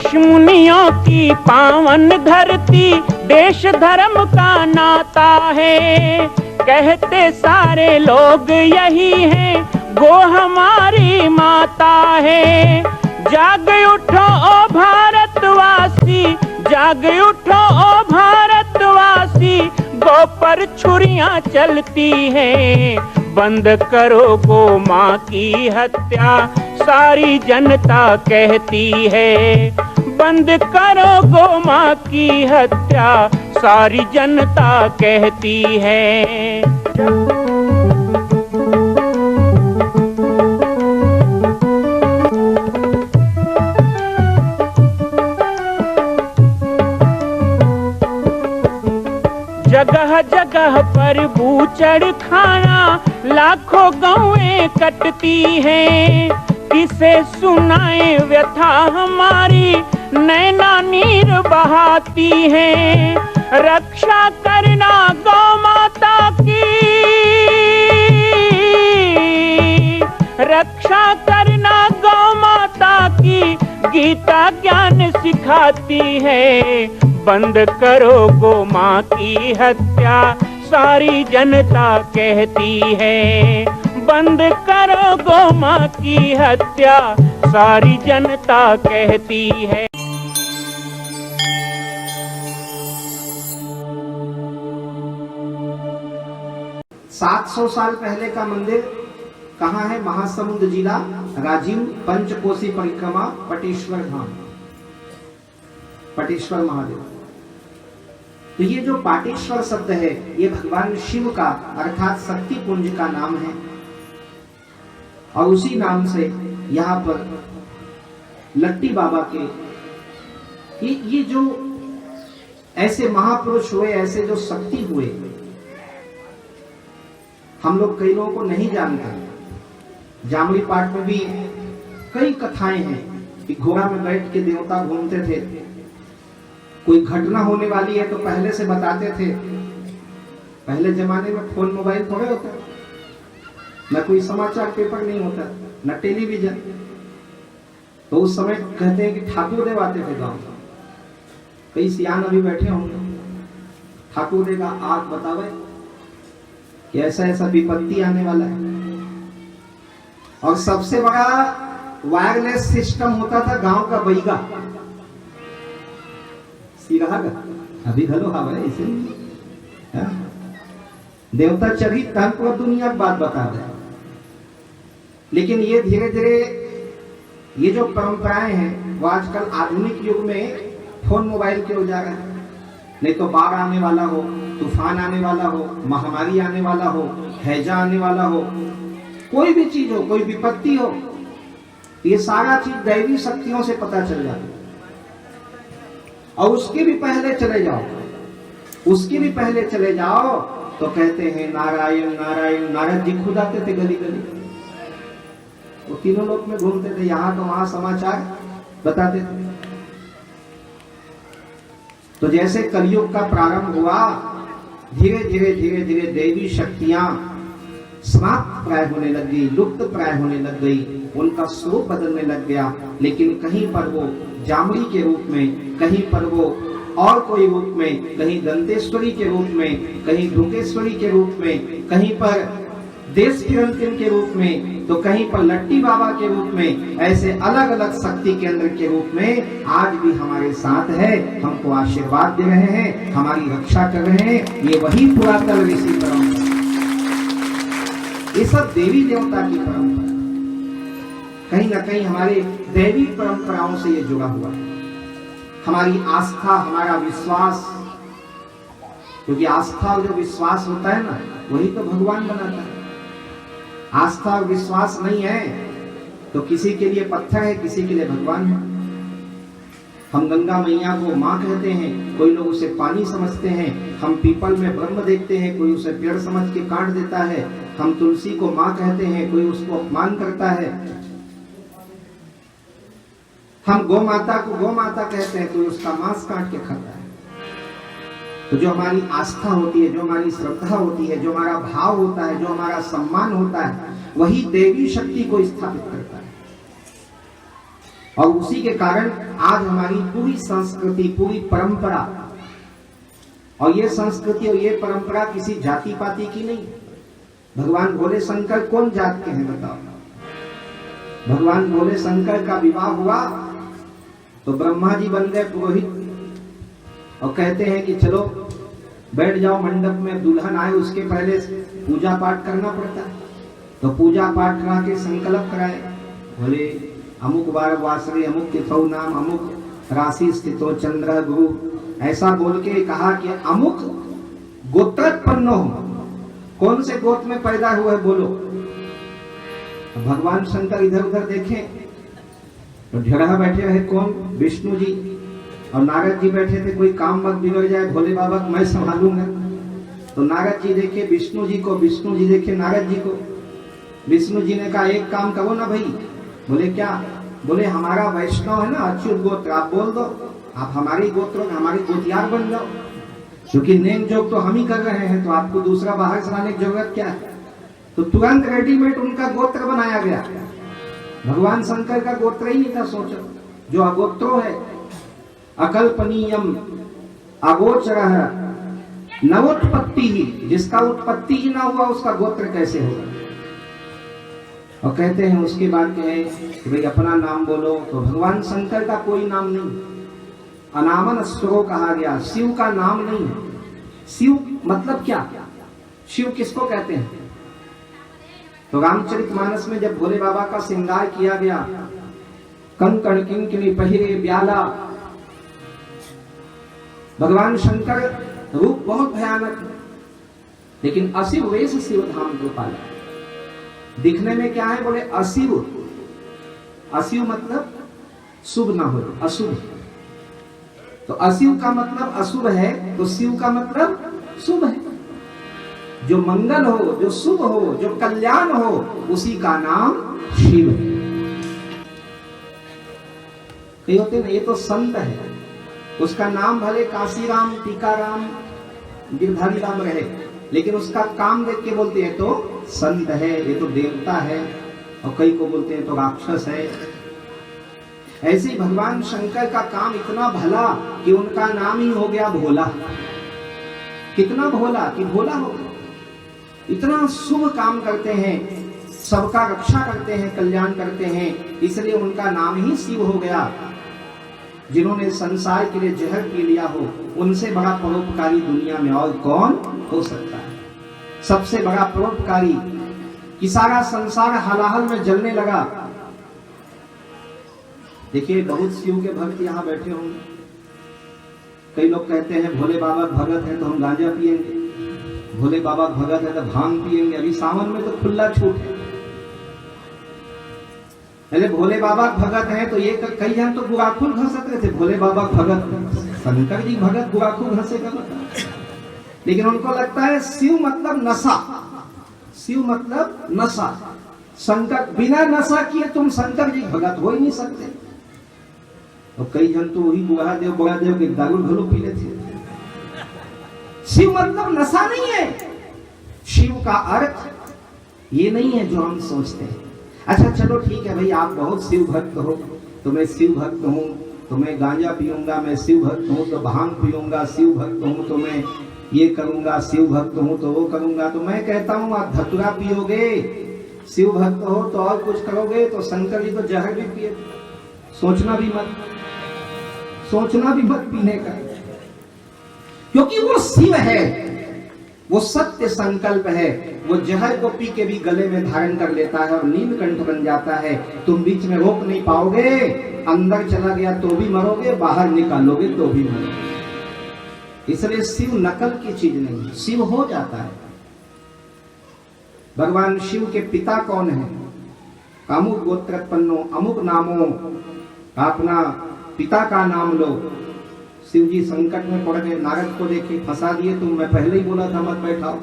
ऋषि मुनियों की पावन धरती, देश धर्म का नाता है। कहते सारे लोग यही हैं, गो हमारी माता है। जाग उठो ओ भारतवासी, जाग उठो ओ भारतवासी, गो पर छुरियां चलती हैं। बंद करो गो माँ की हत्या, सारी जनता कहती है। बंद करो गो माँ की हत्या, सारी जनता कहती है। जगह जगह पर बूचड़ खाना, लाखों गौएं कटती हैं। किसे सुनाए व्यथा हमारी, नैना नीर बहाती हैं। रक्षा करना गौ माता की, रक्षा करना गौ माता की, गीता ज्ञान सिखाती है। बंद करो गो माँ की हत्या, सारी जनता कहती है। बंद करो गो माँ की हत्या, सारी जनता कहती है। 700 साल पहले का मंदिर कहाँ है? महासमुंद जिला, राजीव पंचकोसी परिक्रमा, पटेश्वर धाम, पटेश्वर महादेव। तो ये जो पाटेश्वर शब्द है, ये भगवान शिव का अर्थात शक्ति पुंज का नाम है। और उसी नाम से यहाँ पर लट्टी बाबा के ये जो ऐसे महापुरुष हुए, ऐसे जो शक्ति हुए, हम लोग कई लोगों को नहीं जानते। जामली पाठ में भी कई कथाएं हैं कि घोड़ा में बैठ के देवता घूमते थे। कोई घटना होने वाली है तो पहले से बताते थे। पहले जमाने में फोन मोबाइल थोड़े होता, न कोई समाचार पेपर नहीं होता, न टेलीविजन। तो उस समय कहते हैं कि ठाकुर देव आते थे गांव। कई सियान अभी बैठे होंगे, ठाकुर देव का आग बतावे कि ऐसा ऐसा विपत्ति आने वाला है। और सबसे बड़ा वायरलेस सिस्टम होता था गांव का बैगा, अभी घलो हवा इसे देवता चढ़ी तन को दुनिया की बात बता रहे। लेकिन ये धीरे धीरे ये जो परंपराएं हैं वो आजकल आधुनिक युग में फोन मोबाइल के हो जा रहा है। नहीं तो बाढ़ आने वाला हो, तूफान आने वाला हो, महामारी आने वाला हो, हैजा आने वाला हो, कोई भी चीज हो, कोई विपत्ति हो, ये सारा चीज दैवी शक्तियों से पता चल जाता है। और उसके भी पहले चले जाओ, उसके भी पहले चले जाओ तो कहते हैं नारायण नारायण। नारद जी खुद आते थे गली गली, वो तीनों लोक में घूमते थे, यहाँ तो वहां समाचार बताते थे। तो जैसे कलयुग का प्रारंभ हुआ, धीरे धीरे धीरे धीरे देवी शक्तियां समाप्त प्राय होने लग गई, लुप्त प्राय होने लग गई, उनका स्वरूप बदलने लग गया। लेकिन कहीं पर वो जामड़ी के रूप में, कहीं पर वो और कोई रूप में, कहीं दंतेश्वरी के रूप में, कहीं ढुकेश्वरी के रूप में, कहीं पर देश किरंतिन के रूप में, तो कहीं पर लट्टी बाबा के रूप में, ऐसे अलग अलग शक्ति केंद्र के रूप में आज भी हमारे साथ है, हमको आशीर्वाद दे रहे हैं, हमारी रक्षा कर रहे हैं। ये वही पुरातन ऋषि परंपरा, ये सब देवी देवता की परंपरा, कहीं ना कहीं हमारे दैवी परंपराओं से ये जुड़ा हुआ है। हमारी आस्था, हमारा विश्वास, क्योंकि आस्था और जो विश्वास होता है ना, वही तो भगवान बनाता है। आस्था और विश्वास नहीं है तो किसी के लिए पत्थर है, किसी के लिए भगवान है। हम गंगा मैया को माँ कहते हैं, कोई लोग उसे पानी समझते हैं। हम पीपल में ब्रह्म देखते हैं, कोई उसे पेड़ समझ के काट देता है। हम तुलसी को माँ कहते हैं, कोई उसको अपमान करता है। हम गौ माता को गौ माता कहते हैं, कोई उसका मांस काट के खाता है। तो जो हमारी आस्था होती है, जो हमारी श्रद्धा होती है, जो हमारा भाव होता है, जो हमारा सम्मान होता है, वही देवी शक्ति को स्थापित करता है। और उसी के कारण आज हमारी पूरी संस्कृति, पूरी परंपरा, और ये संस्कृति और ये परंपरा किसी जाति पाति की नहीं। भगवान भोले शंकर कौन जात के हैं बताओ? भगवान भोले शंकर का विवाह हुआ तो ब्रह्मा जी बन गए पुरोहित और कहते हैं कि चलो बैठ जाओ मंडप में, दुल्हन आए उसके पहले पूजा पाठ करना पड़ता है। तो पूजा पाठ करा के संकल्प कराए, बोले अमुक बार वासरे अमुक तिथौ नाम अमुक राशि स्थितो चंद्र गुरु, ऐसा बोल के कहा कि अमुक गोत्रोत्पन्न हो। कौन से गोत्र में पैदा हुआ है बोलो? भगवान शंकर इधर उधर देखें तो ढेरा बैठे रहे कौन? विष्णु जी, और नारद जी बैठे थे, कोई काम मत बिगड़ जाए भोले बाबा मैं संभालूंगा। तो नारद जी देखे विष्णु जी को, विष्णु जी देखे नारद जी को। विष्णु जी ने कहा एक काम करो ना भाई। बोले क्या? बोले हमारा वैष्णव है ना अच्युत गोत्र, आप बोल दो, आप हमारी गोत्र हमारी गोतियार बन जाओ, क्योंकि नेम जोग तो हम ही कर रहे हैं, तो आपको दूसरा बाहर से लाने की जरूरत क्या है? तो तुरंत रेडीमेड उनका गोत्र बनाया गया। भगवान शंकर का गोत्र ही नहीं था। सोचो, जो अगोत्रो है, अकल्पनीयम अगोचर नवोत्पत्ति ही, जिसका उत्पत्ति ही ना हुआ उसका गोत्र कैसे होगा? और कहते हैं उसके बाद कहे कि भाई अपना नाम बोलो, तो भगवान शंकर का कोई नाम नहीं, अनामन स्वरो कहा गया, शिव का नाम नहीं है। शिव मतलब क्या? शिव किसको कहते हैं? तो रामचरितमानस में जब भोले बाबा का श्रृंगार किया गया, कंकण किंकिणी पहिरे ब्याला, भगवान शंकर रूप बहुत भयानक है, लेकिन अशिव वेश शिव धाम गोपाला। दिखने में क्या है? बोले अशिव। अशिव मतलब शुभ ना हो, अशुभ। तो अशिव का मतलब अशुभ है, तो शिव का मतलब शुभ है। जो मंगल हो, जो शुभ हो, जो कल्याण हो, उसी का नाम शिव है। कई होते ना, ये तो संत है, उसका नाम भले काशीराम, टीकाराम, गिरधारी राम रहे, लेकिन उसका काम देख के बोलते हैं तो संत है, ये तो देवता है, और कई को बोलते हैं तो राक्षस है। ऐसे ही भगवान शंकर का काम इतना भला कि उनका नाम ही हो गया भोला। कितना भोला कि भोला हो गया। इतना शुभ काम करते हैं, सबका रक्षा करते हैं, कल्याण करते हैं, इसलिए उनका नाम ही शिव हो गया। जिन्होंने संसार के लिए जहर पी लिया हो, उनसे बड़ा परोपकारी दुनिया में और कौन हो सकता है? सबसे बड़ा परोपकारी कि सारा संसार हलाहल में जलने लगा। देखिए बहुत शिव के भक्त यहाँ बैठे होंगे। कई लोग कहते हैं भोले बाबा भगत है तो हम गांजा पिएंगे, भोले बाबा भगत है तो भांग पिएंगे। अभी सावन में तो खुला छूट है। पहले भोले बाबा भगत हैं तो ये कई जन तो गुराखुल घसते थे, भोले बाबा भगत, शंकर जी भगत, गुराखुल घसेगा मतलब। लेकिन उनको लगता है शिव मतलब नशा, शिव मतलब नशा। शंकर बिना नशा किए तुम शंकर जी भगत हो ही नहीं सकते। और कई जन तो वही बुरादेव के दारू ढोलो पी लेते। शिव मतलब नशा नहीं है। शिव का अर्थ ये नहीं है जो हम सोचते हैं। अच्छा चलो ठीक है भाई, आप बहुत शिव भक्त हो तो मैं शिव भक्त हूँ, तो मैं गांजा पीऊंगा, मैं शिव भक्त हूँ तो भांग पीऊंगा, शिव भक्त हूँ तो मैं ये करूंगा, शिव भक्त हूँ तो वो करूंगा। तो मैं कहता हूँ आप धतुरा पियोगे, शिव भक्त हो तो और कुछ करोगे, तो शंकर जी तो जहर भी पिए। सोचना भी मत, सोचना भी मत पीने का, क्योंकि वो शिव है, वो सत्य संकल्प है। वो जहर को पी के भी गले में धारण कर लेता है और नीलकंठ बन जाता है। तुम बीच में रोक नहीं पाओगे। अंदर चला गया तो भी मरोगे, बाहर निकालोगे तो भी मरोगे। इसलिए शिव नकल की चीज नहीं, शिव हो जाता है। भगवान शिव के पिता कौन है? अमुक गोत्रोत्पन्नो अमुक नामो, अपना पिता का नाम लो। शिव जी संकट में पड़ गए, नारद को देखे फंसा दिए, तुम मैं पहले ही बोला था मत बैठाओ।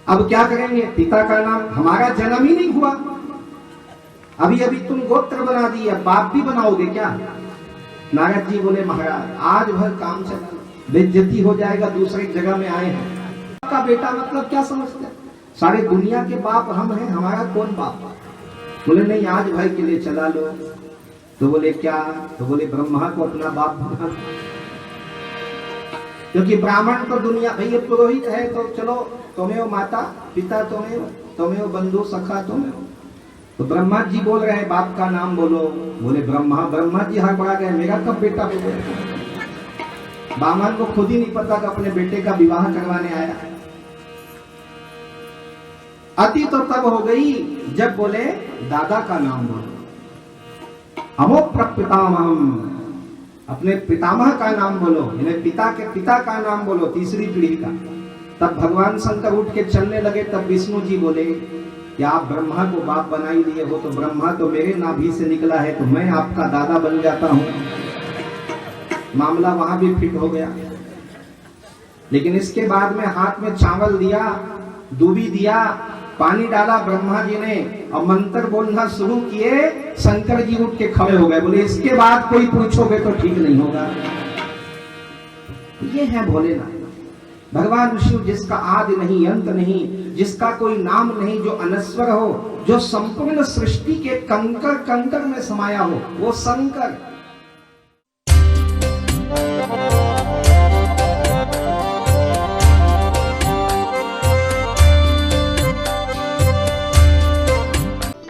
अब क्या करेंगे? पिता का नाम, हमारा जन्म ही नहीं हुआ, अभी अभी तुम गोत्र बना दिए, बाप भी बनाओगे क्या? नारद जी बोले महाराज आज भर काम चला, बेइज्जती हो जाएगा, दूसरी जगह में आए हैं। का बेटा मतलब क्या समझते हैं? सारे दुनिया के बाप हम हैं, हमारा कौन बाप? बोले नहीं आज भाई के लिए चला लो। तो बोले क्या? तो बोले ब्रह्मा को अपना बाप बना लो। क्योंकि ब्राह्मण तो दुनिया भाई ये पुरोहित है तो चलो तुम्हें हो माता पिता तुम्हें हो बंधु सखा तुम्हें हो। तो ब्रह्मा जी बोल रहे हैं बाप का नाम बोलो। बोले ब्रह्मा जी हड़बड़ा गए, मेरा कब बेटा हो गया? बामन को खुद ही नहीं पता कि अपने बेटे का विवाह करवाने आया। अति तो तब हो गई जब बोले दादा का नाम बोलो, अमो प्रपितामहम, अपने पितामह का नाम बोलो, यानी पिता के पिता का नाम बोलो, तीसरी पीढ़ी का। तब भगवान शंकर उठ के चलने लगे। तब विष्णु जी बोले कि आप ब्रह्मा को बाप बना ही लिए हो, तो ब्रह्मा तो मेरे नाभि से निकला है, तो मैं आपका दादा बन जाता हूं। मामला वहां भी फिट हो गया। लेकिन इसके बाद में हाथ में चावल दिया, दूबी दिया, पानी डाला ब्रह्मा जी ने और मंत्र बोलना शुरू किए। शंकर जी उठ के खड़े हो गए। बोले इसके बाद कोई पूछोगे तो ठीक नहीं होगा। ये है भोलेनाथ भगवान शिव, जिसका आदि नहीं अंत नहीं, जिसका कोई नाम नहीं, जो अनस्वर हो, जो संपूर्ण सृष्टि के कंकर कंकर में समाया हो, वो शंकर।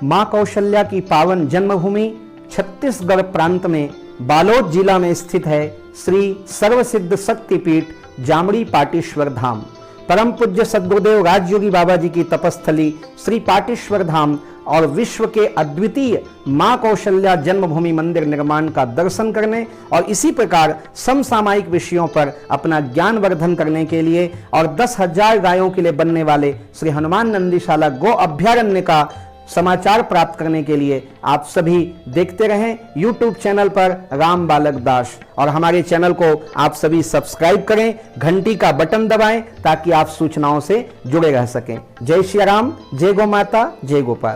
मां कौशल्या की पावन जन्मभूमि छत्तीसगढ़ प्रांत में बालोद जिला में स्थित है श्री सर्वसिद्ध शक्तिपीठ जामड़ी पाटेश्वर धाम। परम पूज्य सद्गुरुदेव राजयोगी बाबा जी की तपस्थली श्री पाटेश्वर धाम और विश्व के अद्वितीय मां कौशल्या जन्मभूमि मंदिर निर्माण का दर्शन करने और इसी प्रकार समसामयिक विषयों पर अपना ज्ञान वर्धन करने के लिए और 10,000 गायों के लिए बनने वाले श्री हनुमान नंदीशाला गो अभ्यारण्य का समाचार प्राप्त करने के लिए आप सभी देखते रहें YouTube चैनल पर राम बालक दास, और हमारे चैनल को आप सभी सब्सक्राइब करें, घंटी का बटन दबाएं ताकि आप सूचनाओं से जुड़े रह सकें। जय श्री राम, जय गौ माता, जय गोपाल।